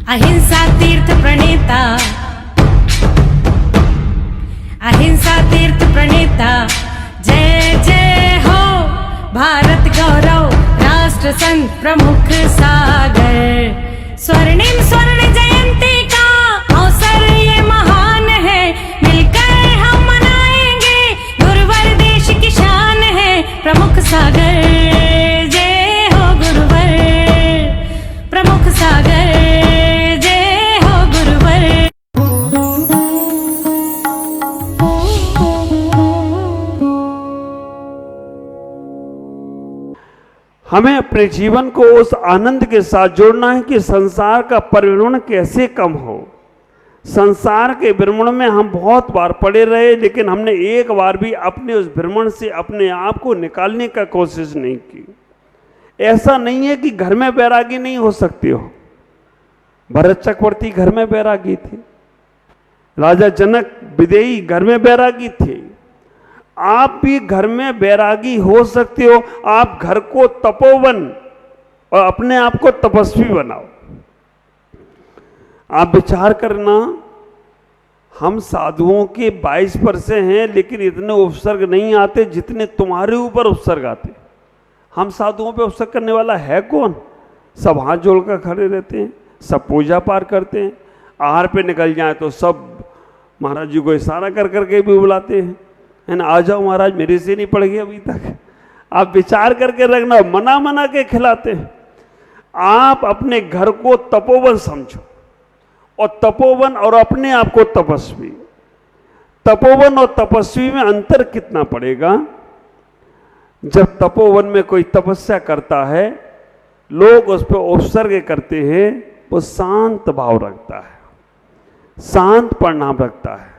अहिंसा तीर्थ प्रणेता, अहिंसा तीर्थ प्रणेता, जय जय हो भारत गौरव राष्ट्र संत प्रमुख सागर। स्वर्णिम स्वर्ण जयंती का अवसर ये महान है, मिलकर हम मनाएंगे, गुरुवर देश की शान है प्रमुख सागर। जय हो गुरुवर प्रमुख सागर, जय हो गुरुवर। हमें अपने जीवन को उस आनंद के साथ जोड़ना है कि संसार का परिभ्रमण कैसे कम हो। संसार के भ्रमण में हम बहुत बार पड़े रहे, लेकिन हमने एक बार भी अपने उस भ्रमण से अपने आप को निकालने का कोशिश नहीं की। ऐसा नहीं है कि घर में बैरागी नहीं हो सकती हो। भरत चक्रवर्ती घर में बैरागी थे, राजा जनक विदेही घर में बैरागी थे। आप भी घर में बैरागी हो सकते हो। आप घर को तपोवन और अपने आप को तपस्वी बनाओ। आप विचार करना, हम साधुओं के 22% हैं, लेकिन इतने उपसर्ग नहीं आते जितने तुम्हारे ऊपर उपसर्ग आते। हम साधुओं पे उपसर्ग करने वाला है कौन? सब हाथ जोड़कर खड़े रहते हैं, सब पूजा पाठ करते हैं। आहार पे निकल जाए तो सब महाराज जी को इशारा कर करके भी बुलाते हैं, है ना, आ जाओ महाराज, मेरे से नहीं पड़ गई अभी तक। आप विचार करके रखना, मना मना के खिलाते हैं। आप अपने घर को तपोवन समझो, और तपोवन और अपने आप को तपस्वी। तपोवन और तपस्वी में अंतर कितना पड़ेगा? जब तपोवन में कोई तपस्या करता है, लोग उस पर उपसर्ग करते हैं, वो शांत भाव रखता है, शांत परिणाम रखता है।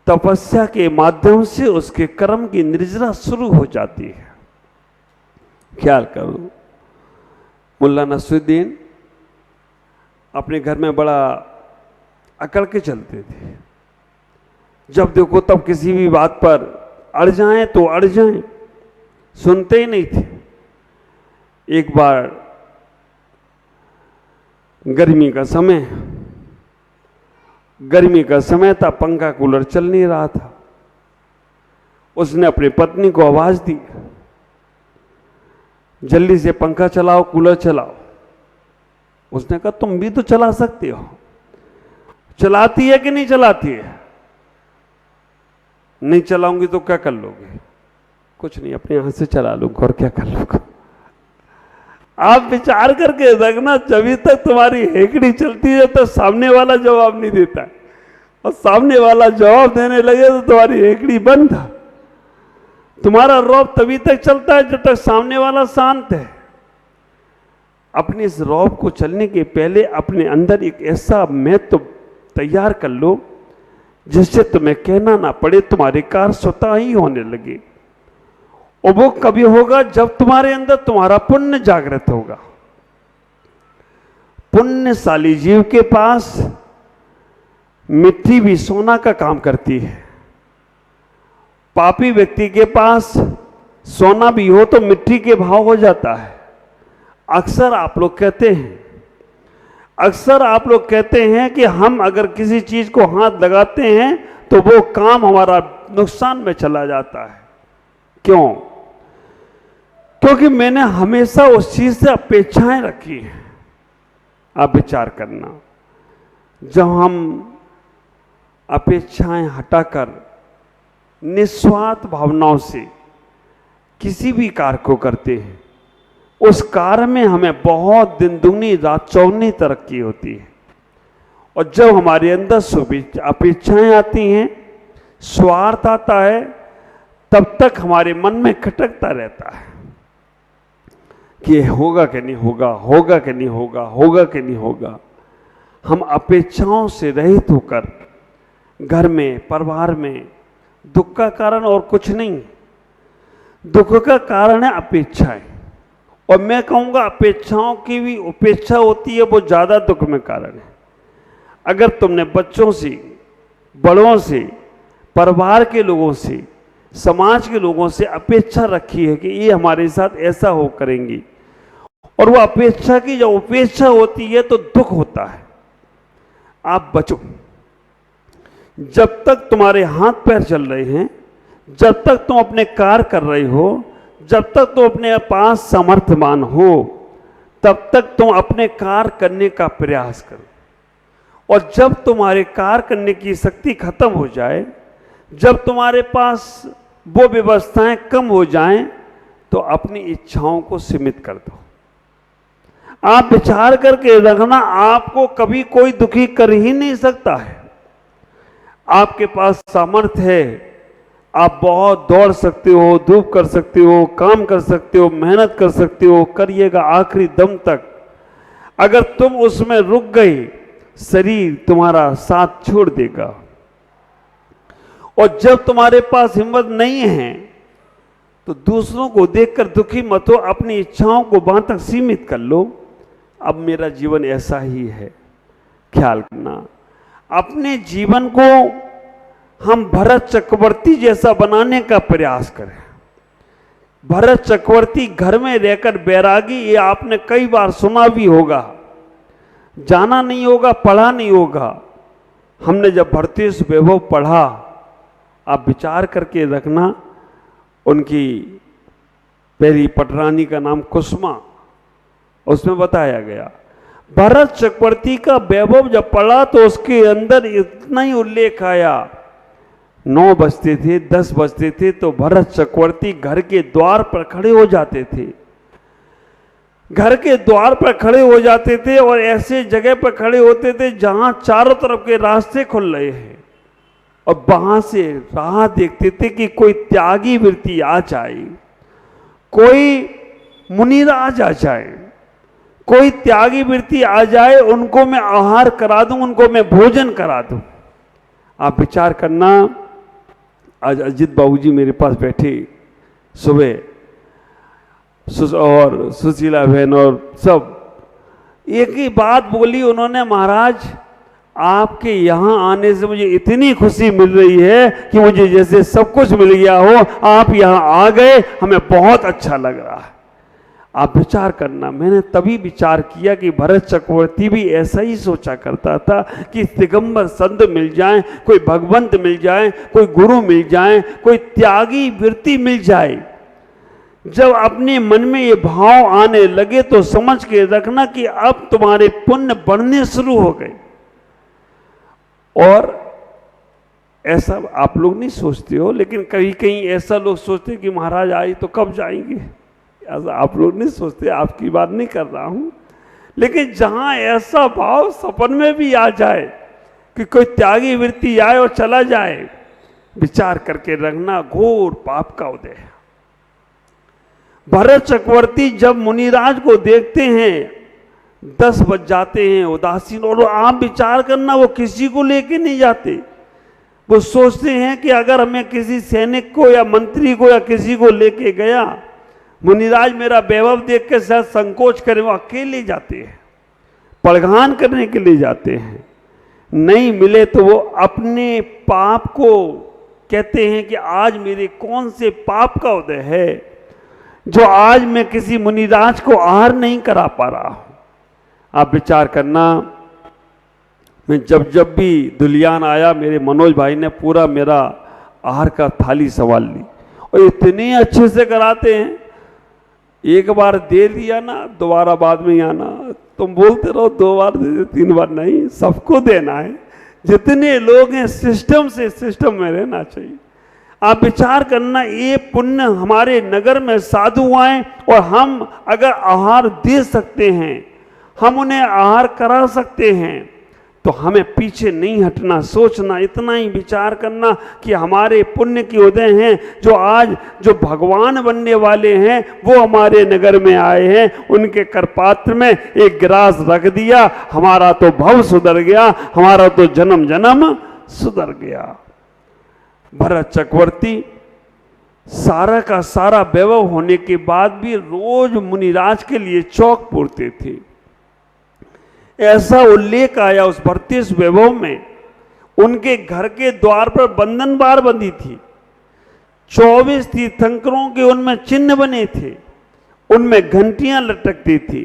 तपस्या के माध्यम से उसके कर्म की निर्जरा शुरू हो जाती है। ख्याल करो, मुल्ला नसरुद्दीन अपने घर में बड़ा अकड़ के चलते थे। जब देखो तब किसी भी बात पर अड़ जाएं तो अड़ जाएं, सुनते ही नहीं थे। एक बार गर्मी का समय था, पंखा कूलर चल नहीं रहा था। उसने अपनी पत्नी को आवाज दी, जल्दी से पंखा चलाओ, कूलर चलाओ। उसने कहा तुम भी तो चला सकते हो। चलाती है कि नहीं चलाती है? नहीं चलाऊंगी तो क्या कर लोगे? कुछ नहीं, अपने हाथ से चला लूंगा और क्या कर लूंगा। आप विचार करके रखना, जब तक तुम्हारी हेकड़ी चलती है तो सामने वाला जवाब नहीं देता, और सामने वाला जवाब देने लगे तो तुम्हारी हेकड़ी बंद। तुम्हारा रौब तभी तक चलता है जब तक सामने वाला शांत है। अपने इस रौब को चलने के पहले अपने अंदर एक ऐसा महत्व तैयार कर लो जिससे तुम्हें कहना ना पड़े, तुम्हारे कार्य स्वतः ही होने लगे। और वो कभी होगा जब तुम्हारे अंदर तुम्हारा पुण्य जागृत होगा। पुण्यशाली जीव के पास मिट्टी भी सोना का काम करती है। पापी व्यक्ति के पास सोना भी हो तो मिट्टी के भाव हो जाता है। अक्सर आप लोग कहते हैं कि हम अगर किसी चीज को हाथ लगाते हैं तो वो काम हमारा नुकसान में चला जाता है। क्यों? क्योंकि मैंने हमेशा उस चीज से अपेक्षाएं रखी हैं। आप विचार करना, जब हम अपेक्षाएं हटाकर निस्वार्थ भावनाओं से किसी भी कार्य को करते हैं, उस कार्य में हमें बहुत दिन दुगनी रात चौगनी तरक्की होती है। और जब हमारे अंदर अपेक्षाएं आती हैं, स्वार्थ आता है, तब तक हमारे मन में खटकता रहता है कि होगा कि नहीं होगा, होगा कि नहीं होगा, होगा कि नहीं होगा। हम अपेक्षाओं से रहित होकर घर में, परिवार में दुख का कारण और कुछ नहीं, दुख का कारण है अपेक्षाएं। और मैं कहूँगा अपेक्षाओं की भी उपेक्षा होती है, वो ज़्यादा दुख में कारण है। अगर तुमने बच्चों से, बड़ों से, परिवार के लोगों से, समाज के लोगों से अपेक्षा रखी है कि ये हमारे साथ ऐसा हो करेंगी, और वो अपेक्षा की जब उपेक्षा होती है तो दुख होता है। आप बचो। जब तक तुम्हारे हाथ पैर चल रहे हैं, जब तक तुम अपने कार्य कर रहे हो, जब तक तुम अपने पास समर्थमान हो, तब तक तुम अपने कार्य करने का प्रयास करो। और जब तुम्हारे कार्य करने की शक्ति खत्म हो जाए, जब तुम्हारे पास वो व्यवस्थाएं कम हो जाएं, तो अपनी इच्छाओं को सीमित कर दो। आप विचार करके रखना, आपको कभी कोई दुखी कर ही नहीं सकता है। आपके पास सामर्थ्य है, आप बहुत दौड़ सकते हो, धूप कर सकते हो, काम कर सकते हो, मेहनत कर सकते हो, करिएगा आखिरी दम तक। अगर तुम उसमें रुक गए, शरीर तुम्हारा साथ छोड़ देगा। और जब तुम्हारे पास हिम्मत नहीं है तो दूसरों को देखकर दुखी मत हो, अपनी इच्छाओं को वहां तक सीमित कर लो। अब मेरा जीवन ऐसा ही है, ख्याल करना। अपने जीवन को हम भरत चक्रवर्ती जैसा बनाने का प्रयास करें। भरत चक्रवर्ती घर में रहकर बैरागी, ये आपने कई बार सुना भी होगा, जाना नहीं होगा, पढ़ा नहीं होगा। हमने जब भरतेश वैभव पढ़ा, आप विचार करके रखना, उनकी पहली पटरानी का नाम कुसुमा, उसमें बताया गया। भरत चक्रवर्ती का वैभव जब पढ़ा तो उसके अंदर इतना ही उल्लेख आया, 9 बजते थे, 10 बजते थे तो भरत चक्रवर्ती घर के द्वार पर खड़े हो जाते थे। घर के द्वार पर खड़े हो जाते थे और ऐसे जगह पर खड़े होते थे जहां चारों तरफ के रास्ते खुल रहे हैं, और वहां से राह देखते थे कि कोई त्यागी वृत्ति आ जाए, कोई मुनिराज आ जाए, कोई त्यागी वृत्ति आ जाए, उनको मैं आहार करा दूं, उनको मैं भोजन करा दूं। आप विचार करना, आज अजित बाबूजी मेरे पास बैठे सुबह, और सुशीला बहन और सब, एक ही बात बोली उन्होंने, महाराज आपके यहाँ आने से मुझे इतनी खुशी मिल रही है कि मुझे जैसे सब कुछ मिल गया हो, आप यहाँ आ गए, हमें बहुत अच्छा लग रहा है। आप विचार करना, मैंने तभी विचार किया कि भरत चक्रवर्ती भी ऐसा ही सोचा करता था कि दिगंबर संत मिल जाए, कोई भगवंत मिल जाए, कोई गुरु मिल जाए, कोई त्यागी वृत्ति मिल जाए। जब अपने मन में ये भाव आने लगे तो समझ के रखना कि अब तुम्हारे पुण्य बढ़ने शुरू हो गए। और ऐसा आप लोग नहीं सोचते हो, लेकिन कहीं कहीं ऐसा लोग सोचते कि महाराज आए तो कब जाएंगे, ऐसा आप लोग नहीं सोचते, आपकी बात नहीं कर रहा हूं। लेकिन जहां ऐसा भाव सपन में भी आ जाए कि कोई त्यागी वृत्ति आए और चला जाए, विचार करके रखना घोर पाप का उदय है। भरत चक्रवर्ती जब मुनिराज को देखते हैं 10 बज जाते हैं उदासीन, और आप विचार करना वो किसी को लेके नहीं जाते। वो सोचते हैं कि अगर हमें किसी सैनिक को या मंत्री को या किसी को लेके गया, मुनिराज मेरा वैभव देख के शायद संकोच करें, वो अकेले जाते हैं, पड़घान करने के लिए जाते हैं। नहीं मिले तो वो अपने पाप को कहते हैं कि आज मेरे कौन से पाप का उदय है जो आज मैं किसी मुनिराज को आहार नहीं करा पा रहा हूं। आप विचार करना, मैं जब भी दुलियान आया, मेरे मनोज भाई ने पूरा मेरा आहार का थाली संभाल ली, और इतने अच्छे से कराते हैं। एक बार दे दिया ना, दोबारा बाद में ही आना, तुम बोलते रहो 2 बार दे दे, 3 बार नहीं, सबको देना है। जितने लोग हैं सिस्टम से सिस्टम में रहना चाहिए। आप विचार करना, ये पुण्य हमारे नगर में साधु आए और हम अगर आहार दे सकते हैं, हम उन्हें आहार करा सकते हैं, तो हमें पीछे नहीं हटना, सोचना, इतना ही विचार करना कि हमारे पुण्य के उदय हैं, जो आज जो भगवान बनने वाले हैं वो हमारे नगर में आए हैं, उनके करपात्र में एक गिलास रख दिया, हमारा तो भव सुधर गया, हमारा तो जन्म जन्म सुधर गया। भरत चक्रवर्ती सारा का सारा वैभव होने के बाद भी रोज मुनिराज के लिए चौक पूरते थे। ऐसा उल्लेख आया उस भरतेश वैभव में, उनके घर के द्वार पर बंधन बार बंधी थी, 24 तीर्थंकरों के उनमें चिन्ह बने थे, उनमें घंटियां लटकती थी।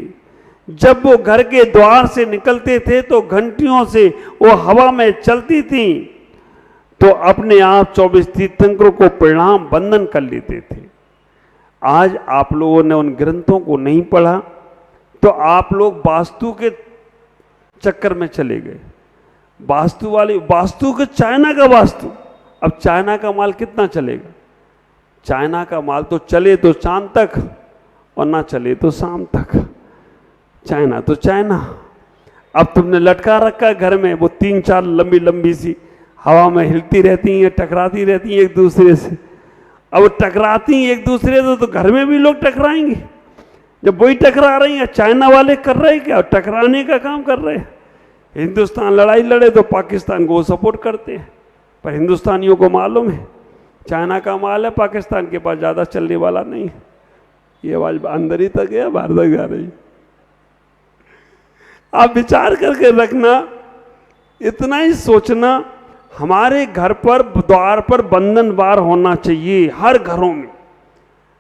जब वो घर के द्वार से निकलते थे तो घंटियों से वो हवा में चलती थी, तो अपने आप 24 तीर्थंकरों को प्रणाम बंदन कर लेते थे। आज आप लोगों ने उन ग्रंथों को नहीं पढ़ा, तो आप लोग वास्तु के चक्कर में चले गए। वास्तु के चाइना का वास्तु, अब चाइना का माल कितना चलेगा? चाइना का माल तो चले तो चांद तक और ना चले तो शाम तक। चाइना तो चाइना। अब तुमने लटका रखा घर में, वो 3-4 लंबी लंबी सी हवा में हिलती रहती हैं, टकराती रहती हैं एक दूसरे से। अब टकराती हैं एक दूसरे से तो घर में भी लोग टकराएंगे। जब वही टकरा रही है, चाइना वाले कर रहे हैं क्या? टकराने का काम कर रहे हैं। हिंदुस्तान लड़ाई लड़े तो पाकिस्तान को सपोर्ट करते हैं, पर हिंदुस्तानियों को मालूम है चाइना का माल है, पाकिस्तान के पास ज़्यादा चलने वाला नहीं है। ये आवाज अंदर ही तक है, बाहर तक जा रही। आप विचार करके रखना, इतना ही सोचना, हमारे घर पर द्वार पर बंधनवार होना चाहिए हर घरों में।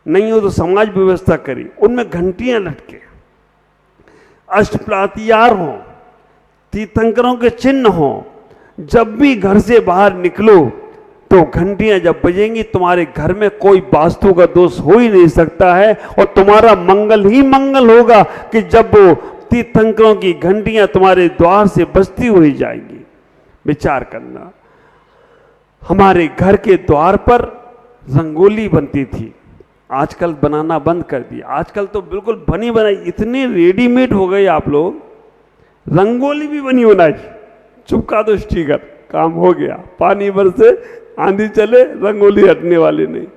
नहीं हो तो समाज व्यवस्था करी, उनमें घंटियां लटके, अष्टप्रातियार हों, तीर्थंकरों के चिन्ह हों। जब भी घर से बाहर निकलो तो घंटियां जब बजेंगी, तुम्हारे घर में कोई वास्तु का दोष हो ही नहीं सकता है, और तुम्हारा मंगल ही मंगल होगा कि जब वो तीर्थंकरों की घंटियां तुम्हारे द्वार से बजती हुई जाएंगी। विचार करना, हमारे घर के द्वार पर रंगोली बनती थी, आजकल बनाना बंद कर दिया। आजकल तो बिल्कुल बनी बनाई, इतने रेडीमेड हो गए आप लोग। रंगोली भी बनी बनाई, चिपका दो स्टिकर, काम हो गया। पानी बरसे, आंधी चले, रंगोली हटने वाली नहीं।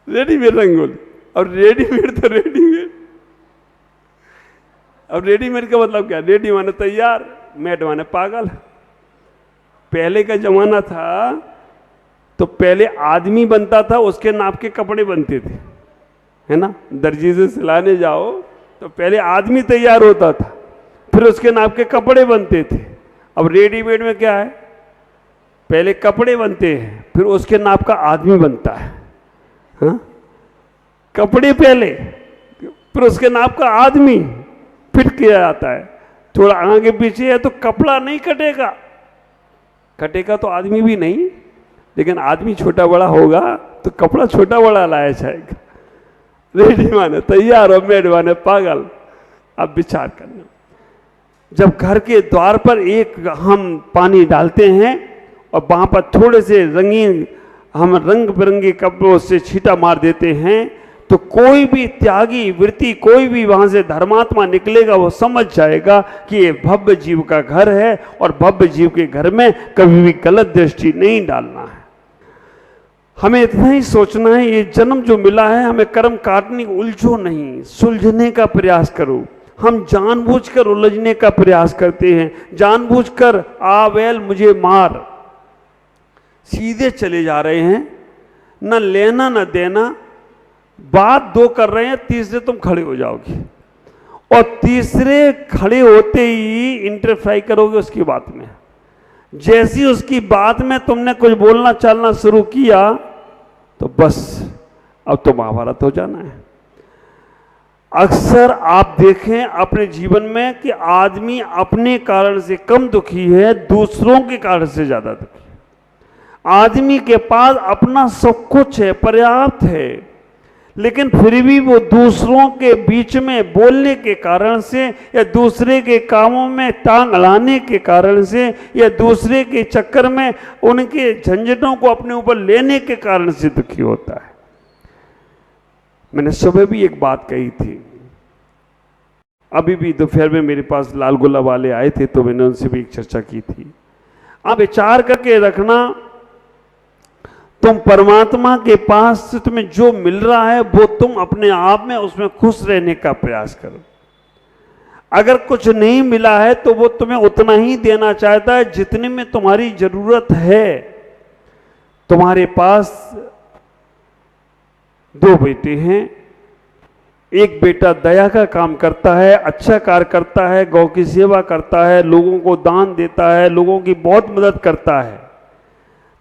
रेडीमेड रंगोली, और रेडीमेड तो रेडीमेड। अब रेडीमेड का मतलब क्या? रेडी माने तैयार, मेड माने पागल। पहले का जमाना था तो पहले आदमी बनता था, उसके नाप के कपड़े बनते थे, है ना। दर्जी से सिलाने जाओ तो पहले आदमी तैयार होता था, फिर उसके नाप के कपड़े बनते थे। अब रेडीमेड में क्या है? पहले कपड़े बनते हैं, फिर उसके नाप का आदमी बनता है। हाँ, कपड़े पहले, फिर उसके नाप का आदमी फिट किया जाता है। थोड़ा आगे पीछे है तो कपड़ा नहीं कटेगा, कटेगा तो आदमी भी नहीं, लेकिन आदमी छोटा बड़ा होगा तो कपड़ा छोटा बड़ा लाया जाएगा। रेडी माने तैयार और मेड माने पागल। अब विचार करना, जब घर के द्वार पर एक हम पानी डालते हैं और वहां पर थोड़े से रंगीन हम रंग बिरंगे कपड़ों से छींटा मार देते हैं, तो कोई भी त्यागी वृत्ति, कोई भी वहां से धर्मात्मा निकलेगा, वो समझ जाएगा कि ये भव्य जीव का घर है, और भव्य जीव के घर में कभी भी गलत दृष्टि नहीं डालना है। हमें इतना ही सोचना है, ये जन्म जो मिला है, हमें कर्म काटने, उलझो नहीं, सुलझने का प्रयास करो। हम जानबूझकर उलझने का प्रयास करते हैं, जानबूझकर आ बैल मुझे मार, सीधे चले जा रहे हैं, न लेना न देना। बात दो कर रहे हैं, तीसरे तुम खड़े हो जाओगे, और तीसरे खड़े होते ही इंटरफेयर करोगे उसकी बात में। जैसी उसकी बात में तुमने कुछ बोलना चालना शुरू किया तो बस अब तो महाभारत हो जाना है। अक्सर आप देखें अपने जीवन में कि आदमी अपने कारण से कम दुखी है, दूसरों के कारण से ज्यादा दुखी है। आदमी के पास अपना सब कुछ है, पर्याप्त है, लेकिन फिर भी वो दूसरों के बीच में बोलने के कारण से, या दूसरे के कामों में टांग अड़ाने के कारण से, या दूसरे के चक्कर में उनके झंझटों को अपने ऊपर लेने के कारण से दुखी होता है। मैंने सुबह भी एक बात कही थी, अभी भी दोपहर में मेरे पास लाल गोला वाले आए थे तो मैंने उनसे भी एक चर्चा की थी। आप विचार करके रखना, तुम परमात्मा के पास से तुम्हें जो मिल रहा है वो तुम अपने आप में उसमें खुश रहने का प्रयास करो। अगर कुछ नहीं मिला है तो वो तुम्हें उतना ही देना चाहता है जितने में तुम्हारी जरूरत है। तुम्हारे पास 2 बेटे हैं, एक बेटा दया का काम करता है, अच्छा कार्य करता है, गौ की सेवा करता है, लोगों को दान देता है, लोगों की बहुत मदद करता है।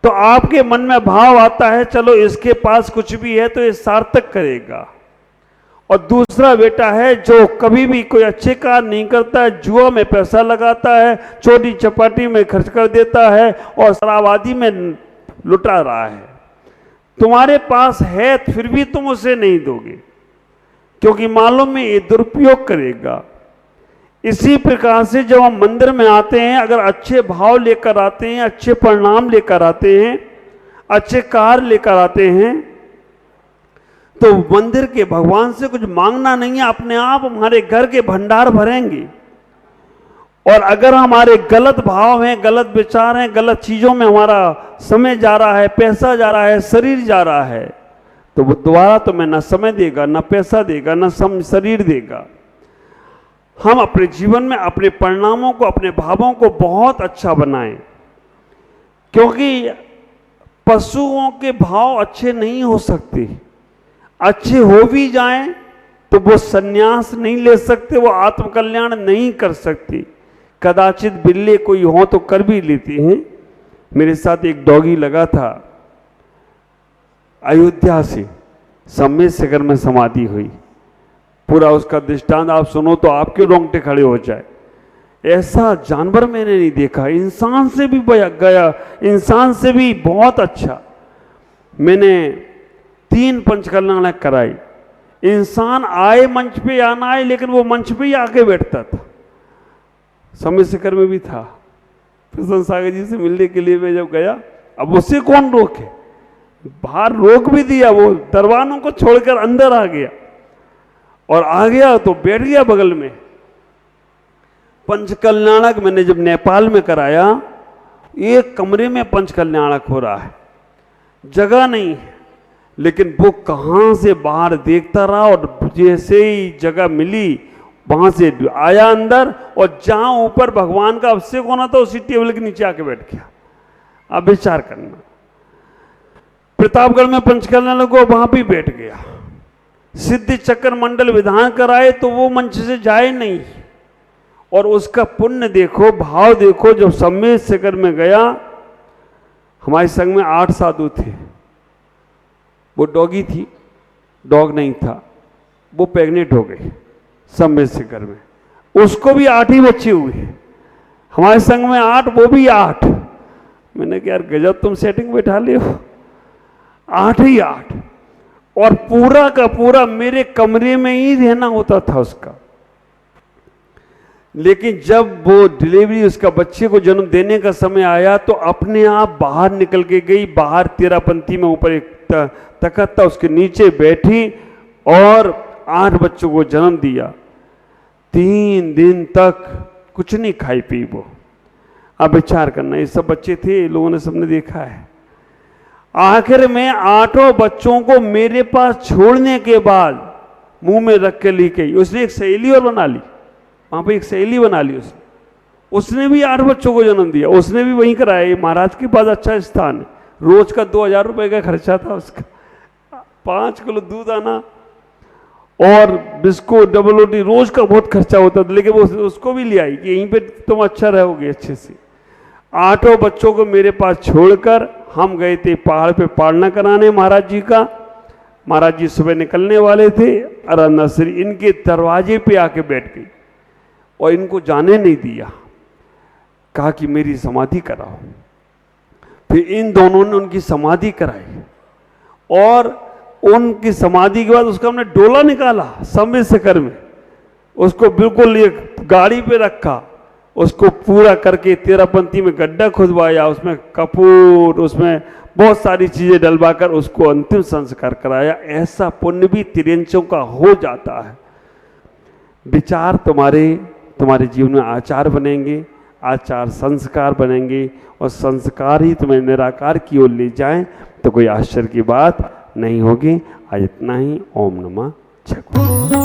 तो आपके मन में भाव आता है चलो इसके पास कुछ भी है तो ये सार्थक करेगा, और दूसरा बेटा है जो कभी भी कोई अच्छे कार्य नहीं करता है, जुआ में पैसा लगाता है, चोरी चपाटी में खर्च कर देता है और शराब आदि में लुटा रहा है। तुम्हारे पास है फिर भी तुम उसे नहीं दोगे, क्योंकि मालूम है ये दुरुपयोग करेगा। इसी प्रकार से जब हम मंदिर में आते हैं, अगर अच्छे भाव लेकर आते हैं, अच्छे परिणाम लेकर आते हैं, अच्छे कार्य लेकर आते हैं, तो मंदिर के भगवान से कुछ मांगना नहीं है, अपने आप हमारे घर के भंडार भरेंगे। और अगर हमारे गलत भाव हैं, गलत विचार हैं, गलत चीजों में हमारा समय जा रहा है, पैसा जा रहा है, शरीर जा रहा है, तो वो दोबारा तुम्हें न समय देगा, न पैसा देगा, न शरीर देगा। हम अपने जीवन में अपने परिणामों को, अपने भावों को बहुत अच्छा बनाएं, क्योंकि पशुओं के भाव अच्छे नहीं हो सकते। अच्छे हो भी जाएं तो वो संन्यास नहीं ले सकते, वो आत्मकल्याण नहीं कर सकते। कदाचित बिल्ले कोई हो तो कर भी लेते हैं। मेरे साथ एक डॉगी लगा था, अयोध्या से सम्मेद शिखर में समाधि हुई। पूरा उसका दृष्टांत आप सुनो तो आपके रोंगटे खड़े हो जाए। ऐसा जानवर मैंने नहीं देखा, इंसान से भी गया, इंसान से भी बहुत अच्छा। मैंने 3 पंचकल्याण कराई। इंसान आए मंच पे या ना आए, लेकिन वो मंच पे ही आके बैठता था। सम्मेद शिखर में भी था। प्रसन्न सागर जी से मिलने के लिए मैं जब गया, अब उसे कौन रोके, बाहर रोक भी दिया, वो दरवानों को छोड़कर अंदर आ गया, और आ गया तो बैठ गया बगल में। पंचकल्याणक मैंने जब नेपाल में कराया, एक कमरे में पंचकल्याणक हो रहा है, जगह नहीं है, लेकिन वो कहां से बाहर देखता रहा, और जैसे ही जगह मिली वहां से आया अंदर, और जहां ऊपर भगवान का अभिषेक होना था उसी टेबल के नीचे आके बैठ गया। अब विचार करना, प्रतापगढ़ में पंचकल्याण को वहां भी बैठ गया। सिद्धि चक्र मंडल विधान कराए तो वो मंच से जाए नहीं, और उसका पुण्य देखो, भाव देखो। जब सम्मेद शिखर में गया, हमारे संग में 8 साधु थे। वो डॉगी थी, डॉग नहीं था, वो प्रेग्नेंट हो गई सम्मेद शिखर में, उसको भी 8 ही बच्चे हुए। हमारे संग में 8, वो भी 8। मैंने कहा यार गजब तुम सेटिंग बैठा ले हो, 8 ही 8। और पूरा का पूरा मेरे कमरे में ही रहना होता था उसका। लेकिन जब वो डिलीवरी, उसका बच्चे को जन्म देने का समय आया, तो अपने आप बाहर निकल के गई। बाहर 13 पंक्ति में ऊपर एक तखत था, उसके नीचे बैठी और 8 बच्चों को जन्म दिया। 3 दिन तक कुछ नहीं खाई पी वो। अब विचार करना, ये सब बच्चे थे, लोगों ने सबने देखा है। आखिर में 8 बच्चों को मेरे पास छोड़ने के बाद मुंह में रख के ली गई। उसने एक सहेली और बना ली, वहां पे एक सहेली बना ली उसने भी 8 बच्चों को जन्म दिया। उसने भी वहीं कराया। महाराज के पास अच्छा स्थान है, रोज का 2000 रुपए का खर्चा था उसका। 5 किलो दूध आना और बिस्कुट, डबल रोटी, रोज का बहुत खर्चा होता था, लेकिन वो उसको भी ले आई कि यहीं पे तुम अच्छा रहोगे अच्छे से। 8 बच्चों को मेरे पास छोड़कर हम गए थे पहाड़ पे पालना कराने महाराज जी का। महाराज जी सुबह निकलने वाले थे, आराधना श्री इनके दरवाजे पे आके बैठ गई और इनको जाने नहीं दिया। कहा कि मेरी समाधि कराओ। फिर इन दोनों ने उनकी समाधि कराई, और उनकी समाधि के बाद उसका हमने डोला निकाला सम्मेद शिखर में। उसको बिल्कुल एक गाड़ी पे रखा, उसको पूरा करके 13 पंक्ति में गड्ढा खुदवाया, उसमें कपूर, उसमें बहुत सारी चीजें डलवाकर उसको अंतिम संस्कार कराया। ऐसा पुण्य भी तिरंचों का हो जाता है। विचार तुम्हारे जीवन में आचार बनेंगे, आचार संस्कार बनेंगे, और संस्कार ही तुम्हें निराकार की ओर ले जाएं तो कोई आश्चर्य की बात नहीं होगी। आज इतना ही। ओम नमः शिवाय।